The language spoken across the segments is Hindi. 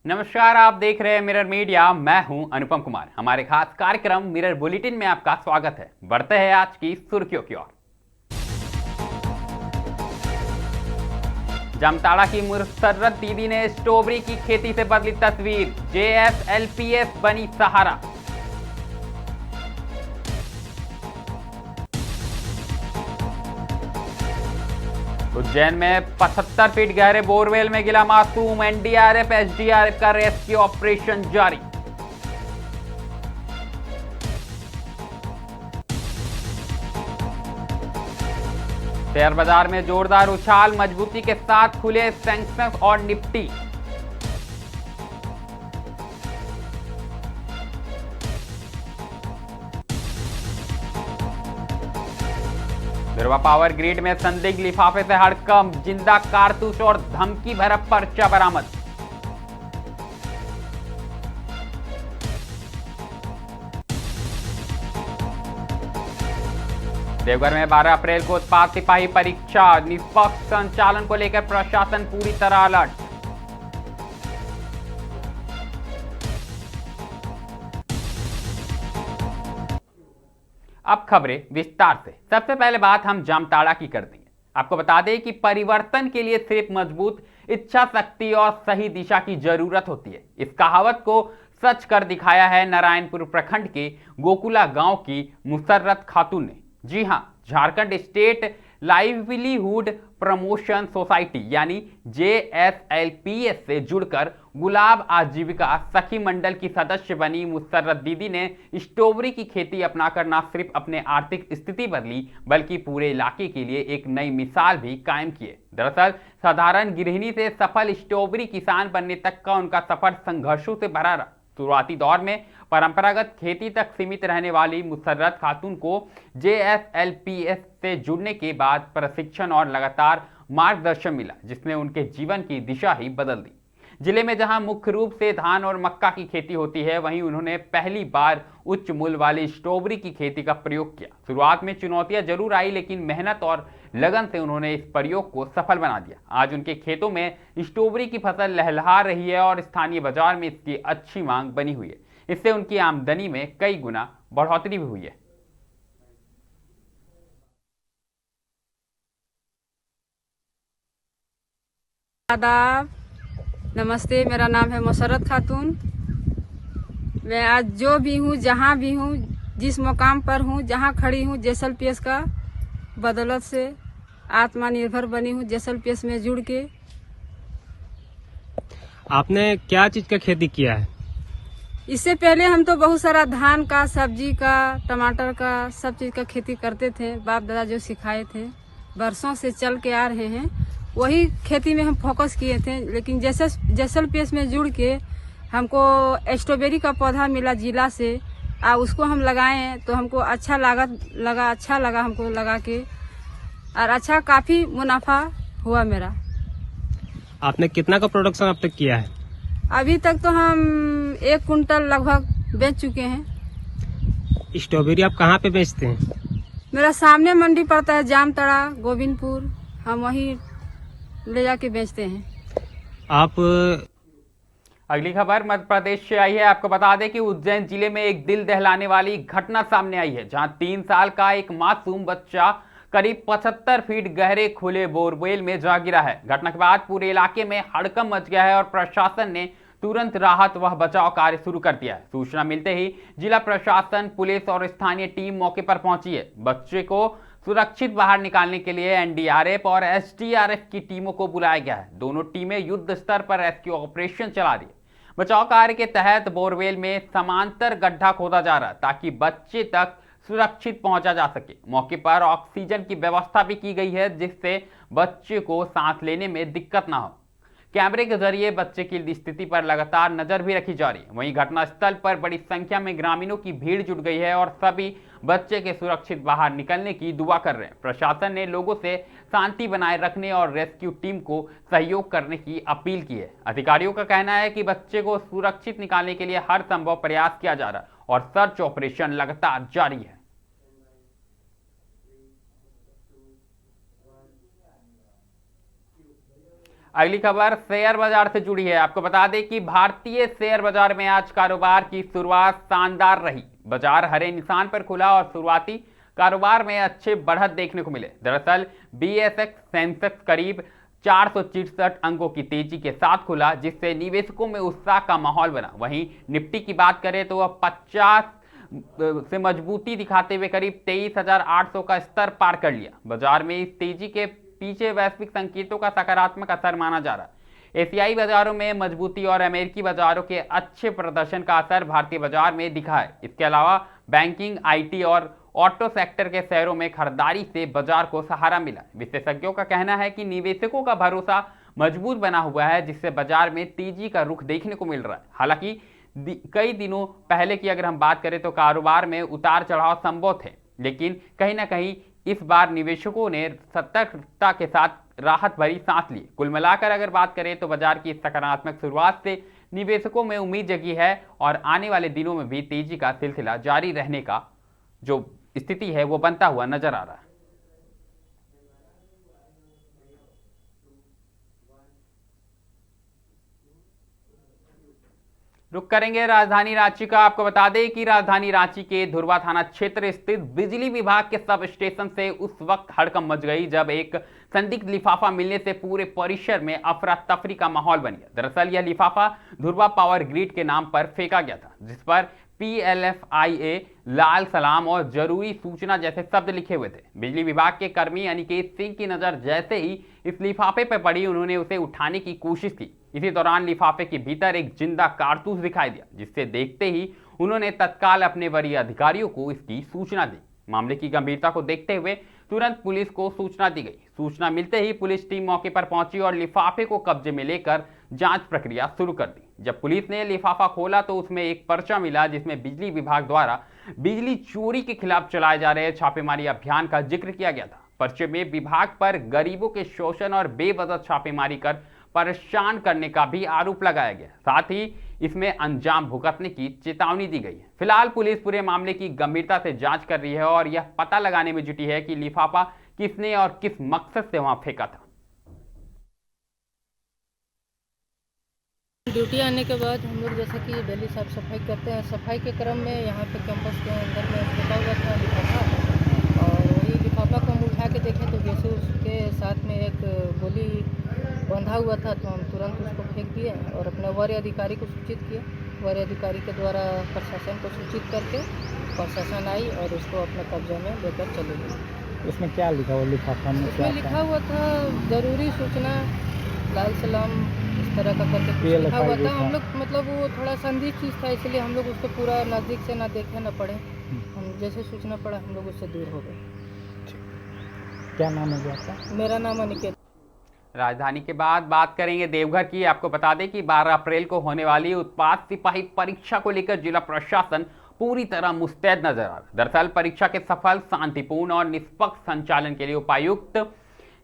नमस्कार, आप देख रहे हैं मिरर मीडिया। मैं हूं अनुपम कुमार। हमारे खास कार्यक्रम मिरर बुलेटिन में आपका स्वागत है। बढ़ते हैं आज की सुर्खियों की ओर। जामताड़ा की मुसर्रत दीदी ने स्ट्रॉबेरी की खेती से बदली तस्वीर। JSLPS बनी सहारा। उज्जैन में 75 फीट गहरे बोरवेल में गिरा मासूम। NDRF SDRF का रेस्क्यू ऑपरेशन जारी। शेयर बाजार में जोरदार उछाल, मजबूती के साथ खुले सेंसेक्स और निफ्टी। बिरवा पावर ग्रिड में संदिग्ध लिफाफे से हड़कंप, जिंदा कारतूस और धमकी भरा पर्चा बरामद। देवघर में 12 अप्रैल को उत्पाद सिपाही परीक्षा, निष्पक्ष संचालन को लेकर प्रशासन पूरी तरह अलर्ट। अब खबरें विस्तार से। सबसे पहले बात हम जामताड़ा की कर देंगे। आपको बता दें कि परिवर्तन के लिए सिर्फ मजबूत इच्छा शक्ति और सही दिशा की जरूरत होती है। इस कहावत को सच कर दिखाया है नारायणपुर प्रखंड के गोकुला गांव की मुसर्रत खातून ने। जी हां, Jharkhand state livelihood promotion society यानी JSLPS से जुड़कर गुलाब आजीविका सखी मंडल की सदस्य बनी मुसर्रत दीदी ने स्ट्रॉबेरी की खेती अपनाकर न सिर्फ अपने आर्थिक स्थिति बदली बल्कि पूरे इलाके के लिए एक नई मिसाल भी कायम की है। दरअसल साधारण गृहिणी से सफल स्ट्रॉबेरी किसान बनने तक का उनका सफर संघर्षों से भरा रहा। शुरुआती दौर में परंपरागत खेती तक सीमित रहने वाली मुसर्रत खातून को JSLPS से जुड़ने के बाद प्रशिक्षण और लगातार मार्गदर्शन मिला, जिसने उनके जीवन की दिशा ही बदल दी। जिले में जहां मुख्य रूप से धान और मक्का की खेती होती है, वहीं उन्होंने पहली बार उच्च मूल्य वाली स्ट्रॉबेरी की खेती का प्रयोग किया। शुरुआत में चुनौतियां जरूर आई, लेकिन मेहनत और लगन से उन्होंने इस प्रयोग को सफल बना दिया। आज उनके खेतों में स्ट्रॉबेरी की फसल लहलहा रही है और स्थानीय बाजार में इसकी अच्छी मांग बनी हुई है। इससे उनकी आमदनी में कई गुना बढ़ोतरी भी हुई है। आदाब, नमस्ते। मेरा नाम है मुसर्रत खातून। मैं आज जो भी हूँ, जहाँ भी हूँ, जिस मुकाम पर हूँ, जहाँ खड़ी हूँ, JSLPS का बदौलत से आत्मनिर्भर बनी हूँ। JSLPS में जुड़ के। आपने क्या चीज का खेती किया है? इससे पहले हम तो बहुत सारा धान का, सब्जी का, टमाटर का, सब चीज का खेती करते थे। बाप दादा जो सिखाए थे, बरसों से चल के आ रहे हैं, वही खेती में हम फोकस किए थे। लेकिन जैसे JSLPS में जुड़ के हमको स्ट्रॉबेरी का पौधा मिला जिला से, उसको हम लगाए तो हमको अच्छा लगा हमको लगा के, और अच्छा काफी मुनाफा हुआ मेरा। आपने कितना का प्रोडक्शन अब तक किया है? अभी तक तो हम 1 कुंटल लगभग बेच चुके हैं। स्ट्रॉबेरी आप कहाँ पे बेचते हैं? मेरा सामने मंडी पड़ता है, जामताड़ा, गोविंदपुर। हम वहीं ले जाके बेचते हैं। आप अगली खबर मध्य प्रदेश से आई है। आपको बता दें कि उज्जैन जिले में एक दिल दहलाने वाली घटना सामने आई है, जहां 3 साल का एक मासूम बच्चा करीब 75 फीट गहरे खुले बोरवेल में जा गिरा है। घटना के बाद पूरे इलाके में हड़कंप मच गया है और प्रशासन ने तुरंत राहत व बचाव कार्य शुरू कर दिया है। सूचना मिलते ही जिला प्रशासन, पुलिस और स्थानीय टीम मौके पर पहुंची है। बच्चे को सुरक्षित बाहर निकालने के लिए NDRF और SDRF की टीमों को बुलाया गया है। दोनों टीमें युद्ध स्तर पर रेस्क्यू ऑपरेशन चला रही है। बचाव कार्य के तहत बोरवेल में समांतर गड्ढा खोदा जा रहा है ताकि बच्चे तक सुरक्षित पहुंचा जा सके। मौके पर ऑक्सीजन की व्यवस्था भी की गई है, जिससे बच्चे को सांस लेने में दिक्कत ना हो। कैमरे के जरिए बच्चे की स्थिति पर लगातार नजर भी रखी जा रही है। वहीं घटनास्थल पर बड़ी संख्या में ग्रामीणों की भीड़ जुट गई है और सभी बच्चे के सुरक्षित बाहर निकलने की दुआ कर रहे हैं। प्रशासन ने लोगों से शांति बनाए रखने और रेस्क्यू टीम को सहयोग करने की अपील की है। अधिकारियों का कहना है कि बच्चे को सुरक्षित निकालने के लिए हर संभव प्रयास किया जा रहा है और सर्च ऑपरेशन लगातार जारी है। अगली खबर शेयर बाजार से जुड़ी है। आपको बता दें कि भारतीय शेयर बाजार में आज कारोबार की शुरुआत शानदार रही। बाजार हरे निशान पर खुला और शुरुआती कारोबार में अच्छे बढ़त देखने को मिले। दरअसल बीएसएक्स सेंसेक्स करीब 466 अंकों की तेजी के साथ खुला, जिससे निवेशकों में उत्साह का माहौल बना। वहीं निफ्टी की बात करें तो वह 50 से मजबूती दिखाते हुए करीब 23,800 का स्तर पार कर लिया। बाजार में इस तेजी के पीछे वैश्विक संकेतों का सकारात्मक असर माना जा रहा है। एशियाई बाजारों में मजबूती और अमेरिकी बाजारों के अच्छे प्रदर्शन का असर भारतीय बाजार में दिखा है। इसके अलावा बैंकिंग, आईटी और ऑटो सेक्टर के शेयरों में खरीदारी से बाजार को सहारा मिला। विशेषज्ञों का कहना है कि निवेशकों का भरोसा मजबूत बना हुआ है, जिससे बाजार में तेजी का रुख देखने को मिल रहा है। हालांकि कई दिनों पहले की अगर हम बात करें तो कारोबार में उतार चढ़ाव संभव थे, लेकिन कहीं ना कहीं इस बार निवेशकों ने सतर्कता के साथ राहत भरी सांस ली। कुल मिलाकर अगर बात करें तो बाजार की सकारात्मक शुरुआत से निवेशकों में उम्मीद जगी है और आने वाले दिनों में भी तेजी का सिलसिला जारी रहने का जो स्थिति है वो बनता हुआ नजर आ रहा है। रुक करेंगे राजधानी रांची का। आपको बता दें कि राजधानी रांची के धुरवा थाना क्षेत्र स्थित बिजली विभाग के सब स्टेशन से उस वक्त हड़कंप मच गई जब एक संदिग्ध लिफाफा मिलने से पूरे परिसर में अफरा तफरी का माहौल बन गया। दरअसल यह लिफाफा धुरवा पावर ग्रिड के नाम पर फेंका गया था, जिस पर PLFIA, लाल सलाम और जरूरी सूचना जैसे शब्द लिखे हुए थे। बिजली विभाग के कर्मी अनिकेत सिंह की नजर जैसे ही इस लिफाफे पर पड़ी, उन्होंने उसे उठाने की कोशिश की। इसी दौरान लिफाफे के भीतर एक जिंदा कारतूस दिखाई दिया, जिससे देखते ही उन्होंने तत्काल अपने वरीय अधिकारियों को इसकी सूचना दी। मामले की गंभीरता को देखते हुए तुरंत पुलिस को सूचना दी गई। सूचना मिलते ही पुलिस टीम मौके पर पहुंची और लिफाफे को कब्जे में लेकर जांच प्रक्रिया शुरू कर दी। जब पुलिस ने लिफाफा खोला तो उसमें एक पर्चा मिला, जिसमें बिजली विभाग द्वारा बिजली चोरी के खिलाफ चलाए जा रहे छापेमारी अभियान का जिक्र किया गया था। पर्चे में विभाग पर गरीबों के शोषण और बेवजह छापेमारी कर परेशान करने का भी आरोप लगाया गया। साथ ही इसमें अंजाम भुगतने की चेतावनी दी गई है। फिलहाल पुलिस पूरे मामले की गंभीरता से जांच कर रही है और यह पता लगाने में जुटी है कि लिफाफा किसने और किस मकसद से वहां फेंका था। ड्यूटी आने के बाद हम लोग जैसे कि डेली साफ सफाई करते हैं। सफाई के क्रम में यहाँ पे कैंपस के अंदर में फेंका हुआ था लिफाफा, और वही लिफाफा को हम उठा के देखें तो जैसे उसके साथ में एक गोली बंधा हुआ था, तो हम तुरंत उसको फेंक दिए और अपने वरीय अधिकारी को सूचित किए। वरीय अधिकारी के द्वारा प्रशासन को सूचित करके प्रशासन आई और उसको अपने कब्जे में लेकर चले गई। उसमें क्या लिखा हुआ लिफाफा में? उसमें लिखा हुआ था जरूरी सूचना, लाल सलाम, इस तरह का करके कुछ लिखा हुआ था। हम लोग मतलब वो थोड़ा संदिग्ध चीज़ था, इसलिए हम लोग उसको पूरा नज़दीक से ना देखे ना पढ़े। हम जैसे सूचना पड़ा हम लोग उससे दूर हो गए। क्या नाम है आपका? मेरा नाम अनिकेत। राजधानी के बाद बात करेंगे देवघर की। आपको बता दें कि 12 अप्रैल को होने वाली उत्पाद सिपाही परीक्षा को लेकर जिला प्रशासन पूरी तरह मुस्तैद नजर आ रहा है। दरअसल परीक्षा के सफल, शांतिपूर्ण और निष्पक्ष संचालन के लिए उपायुक्त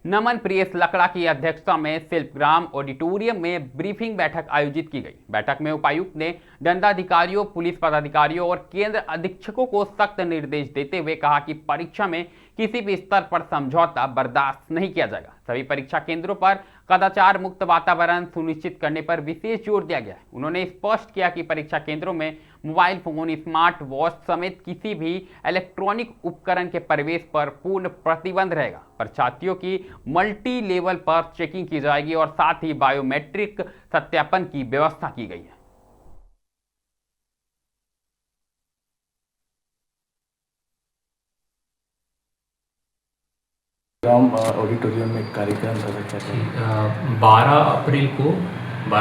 नमन प्रियस लकड़ा की अध्यक्षता में शिल्पग्राम ऑडिटोरियम में ब्रीफिंग बैठक आयोजित की गई। बैठक में उपायुक्त ने दंडाधिकारियों, पुलिस पदाधिकारियों और केंद्र अधीक्षकों को सख्त निर्देश देते हुए कहा कि परीक्षा में किसी भी स्तर पर समझौता बर्दाश्त नहीं किया जाएगा। सभी परीक्षा केंद्रों पर कदाचार मुक्त वातावरण सुनिश्चित करने पर विशेष जोर दिया गया है। उन्होंने स्पष्ट किया कि परीक्षा केंद्रों में मोबाइल फोन, स्मार्ट वॉच समेत किसी भी इलेक्ट्रॉनिक उपकरण के प्रवेश पर पूर्ण प्रतिबंध रहेगा। परीक्षार्थियों की मल्टी लेवल पर चेकिंग की जाएगी और साथ ही बायोमेट्रिक सत्यापन की व्यवस्था की गई है। ऑडिटोरियम में कार्यक्रम था, क्या था? 12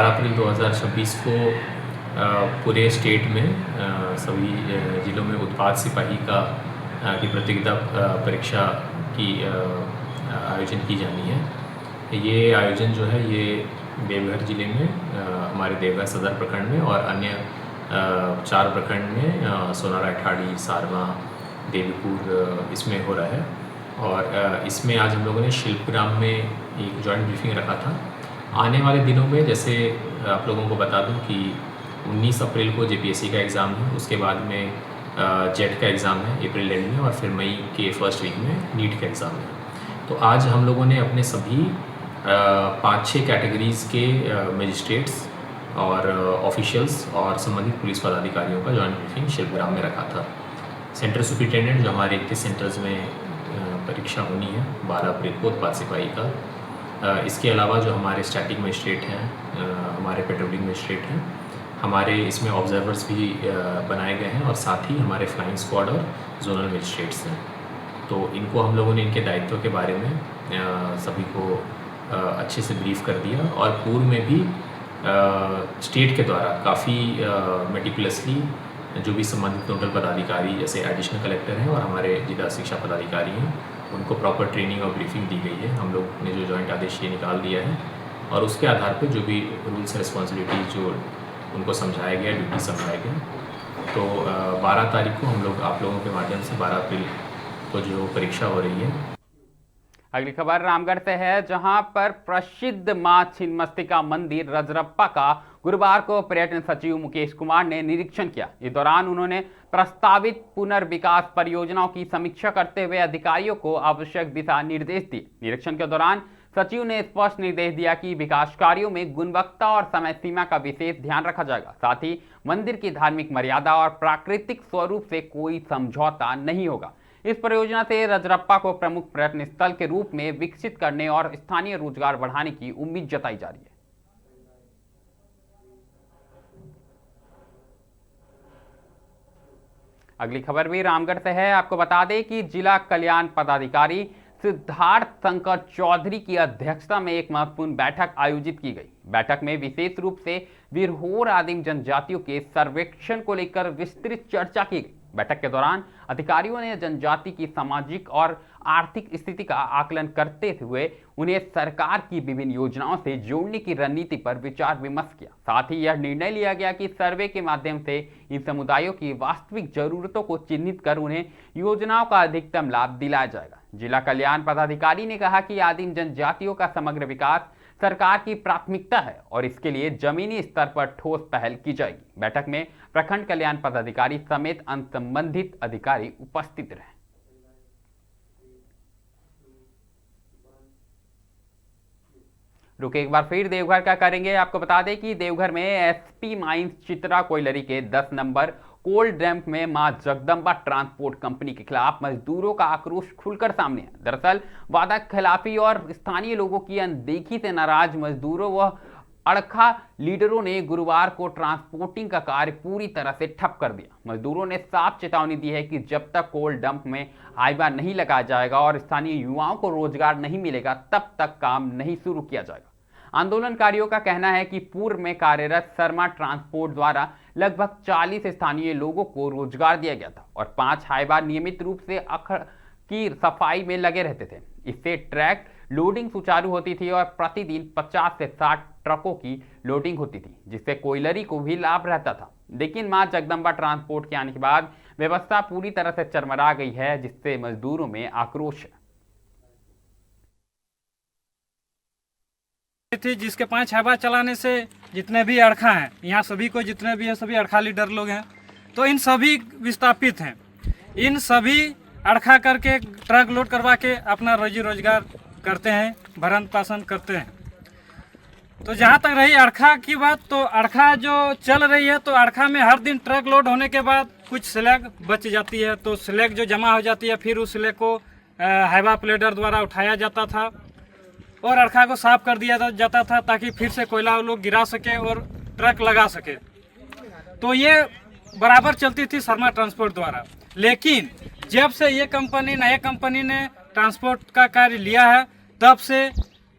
अप्रैल 2026 को पूरे स्टेट में सभी जिलों में उत्पाद सिपाही की प्रतियोगिता परीक्षा की आयोजन की जानी है। ये आयोजन जो है ये देवघर जिले में हमारे देवघर सदर प्रखंड में और अन्य 4 प्रखंड में सोनारा, ठाड़ी, सारवा, देवीपुर इसमें हो रहा है। और इसमें आज हम लोगों ने शिल्पग्राम में एक जॉइंट ब्रीफिंग रखा था। आने वाले दिनों में जैसे आप लोगों को बता दूं कि 19 अप्रैल को जेपीएससी का एग्ज़ाम है, उसके बाद में जेट का एग्ज़ाम है अप्रैल एंड में, और फिर मई के फर्स्ट वीक में नीट का एग्ज़ाम है। तो आज हम लोगों ने अपने सभी 5-6 कैटेगरीज़ के मजिस्ट्रेट्स और ऑफिशियल्स और संबंधित पुलिस पदाधिकारियों का जॉइंट ब्रीफिंग शिल्पग्राम में रखा था। सेंटर सुपरिटेंडेंट जो हमारे 31 सेंटर्स में परीक्षा होनी है 12 अप्रैल को उत्पाद सिपाही का, इसके अलावा जो हमारे स्टैटिक मजिस्ट्रेट हैं, हमारे पेट्रोलिंग मजिस्ट्रेट हैं, हमारे इसमें ऑब्जर्वर्स भी बनाए गए हैं, और साथ ही हमारे फ्लाइंग स्क्वाड और जोनल मजिस्ट्रेट्स हैं। तो इनको हम लोगों ने इनके दायित्व के बारे में सभी को अच्छे से ब्रीफ कर दिया, और पूर्व में भी स्टेट के द्वारा काफ़ी मेटिकुलसली जो भी संबंधित नोडल पदाधिकारी जैसे एडिशनल कलेक्टर हैं और हमारे जिला शिक्षा पदाधिकारी हैं, उनको प्रॉपर ट्रेनिंग और ब्रीफिंग दी गई है। हम लोग ने जो जॉइंट आदेश ये निकाल दिया है, और उसके आधार पर जो भी रूल्स रिस्पॉन्सिबिलिटीज जो उनको समझाया गया, ड्यूटी समझाया गया। तो 12 तारीख को हम लोग आप लोगों के माध्यम से 12 अप्रैल को जो परीक्षा हो रही है। अगली खबर रामगढ़ से है, जहां पर प्रसिद्ध मां छिन्नमस्तिका मंदिर रजरप्पा का गुरुवार को पर्यटन सचिव मुकेश कुमार ने निरीक्षण किया। इस दौरान उन्होंने प्रस्तावित पुनर्विकास परियोजनाओं की समीक्षा करते हुए अधिकारियों को आवश्यक दिशा निर्देश दिए। निरीक्षण के दौरान सचिव ने स्पष्ट निर्देश दिया कि विकास कार्यों में गुणवत्ता और समय सीमा का विशेष ध्यान रखा जाएगा। साथ ही मंदिर की धार्मिक मर्यादा और प्राकृतिक स्वरूप से कोई समझौता नहीं होगा। इस परियोजना से रजरप्पा को प्रमुख पर्यटन स्थल के रूप में विकसित करने और स्थानीय रोजगार बढ़ाने की उम्मीद जताई जा रही है। अगली खबर भी रामगढ़ से है। आपको बता दें कि जिला कल्याण पदाधिकारी सिद्धार्थ शंकर चौधरी की अध्यक्षता में एक महत्वपूर्ण बैठक आयोजित की गई। बैठक में विशेष रूप से विरहोर आदिम जनजातियों के सर्वेक्षण को लेकर विस्तृत चर्चा की गई। बैठक के दौरान अधिकारियों ने जनजाति की सामाजिक और आर्थिक स्थिति का आकलन करते हुए उन्हें सरकार की विभिन्न योजनाओं से जोड़ने की रणनीति पर विचार विमर्श किया। साथ ही यह निर्णय लिया गया कि सर्वे के माध्यम से इन समुदायों की वास्तविक जरूरतों को चिन्हित कर उन्हें योजनाओं का अधिकतम लाभ दिलाया जाएगा। जिला कल्याण पदाधिकारी ने कहा कि आदिम जनजातियों का समग्र विकास सरकार की प्राथमिकता है और इसके लिए जमीनी स्तर पर ठोस पहल की जाएगी। बैठक में प्रखंड कल्याण पदाधिकारी समेत अन्य संबंधित अधिकारी उपस्थित रहे। रुके एक बार फिर देवघर का करेंगे। आपको बता दें कि देवघर में एसपी माइंस चित्रा कोयलरी के 10 नंबर कोल्ड डैम्प में मां जगदम्बा ट्रांसपोर्ट कंपनी के खिलाफ मजदूरों का आक्रोश खुलकर सामने है। दरअसल वादा खिलाफी और स्थानीय लोगों की अनदेखी से नाराज मजदूरों व अड़खा लीडरों ने गुरुवार को ट्रांसपोर्टिंग का कार्य पूरी तरह से ठप कर दिया। मजदूरों ने साफ चेतावनी दी है कि जब तक कोल्ड डंप में हाईवा नहीं लगाया जाएगा और स्थानीय युवाओं को रोजगार नहीं मिलेगा, तब तक काम नहीं शुरू किया जाएगा। आंदोलनकारियों का कहना है कि पूर्व में कार्यरत शर्मा ट्रांसपोर्ट द्वारा लगभग 40 स्थानीय लोगों को रोजगार दिया गया था और 5 हाईवा नियमित रूप से अखड़ की सफाई में लगे रहते थे। इससे ट्रैक लोडिंग सुचारू होती थी और प्रतिदिन 50 से 60 ट्रकों की लोडिंग होती थी, जिससे कोयलरी को भी लाभ रहता था। लेकिन मां जगदम्बा ट्रांसपोर्ट के आने के बाद व्यवस्था पूरी तरह से चरमरा गई है, जिससे मजदूरों में आक्रोश है। थी जिसके 5 हाईवा चलाने से जितने भी अड़खा हैं, यहाँ सभी को जितने भी हैं सभी अड़खा लीडर लोग हैं, तो इन सभी विस्थापित हैं। इन सभी अड़खा करके ट्रक लोड करवा के अपना रोजी रोजगार करते हैं, भरण पोषण करते हैं। तो जहाँ तक रही अड़खा की बात, तो अड़खा जो चल रही है, तो अड़खा में हर दिन ट्रक लोड होने के बाद कुछ स्लैग बच जाती है, तो स्लैग जो जमा हो जाती है फिर उस स्लैग को हाईवा प्लेडर द्वारा उठाया जाता था और अड़खा को साफ कर दिया जाता था ताकि फिर से कोयला लोग गिरा सके और ट्रक लगा सके। तो ये बराबर चलती थी शर्मा ट्रांसपोर्ट द्वारा। लेकिन जब से ये कंपनी नए कंपनी ने ट्रांसपोर्ट का कार्य लिया है, तब से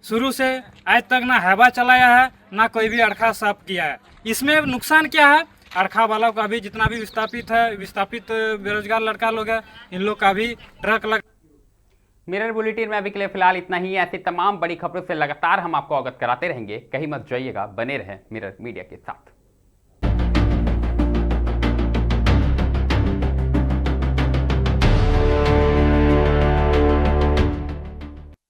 शुरू से आज तक ना हाईवा चलाया है ना कोई भी अड़खा साफ किया है। इसमें नुकसान क्या है, अड़खा वालों का भी जितना भी विस्थापित बेरोजगार लड़का लोग है, इन लोग का भी ट्रक लग। मिरर बुलेटिन में अभी के लिए फिलहाल इतना ही। ऐसी तमाम बड़ी खबरों से लगातार हम आपको अवगत कराते रहेंगे। कहीं मत जाइएगा, बने रहें मिरर मीडिया के साथ।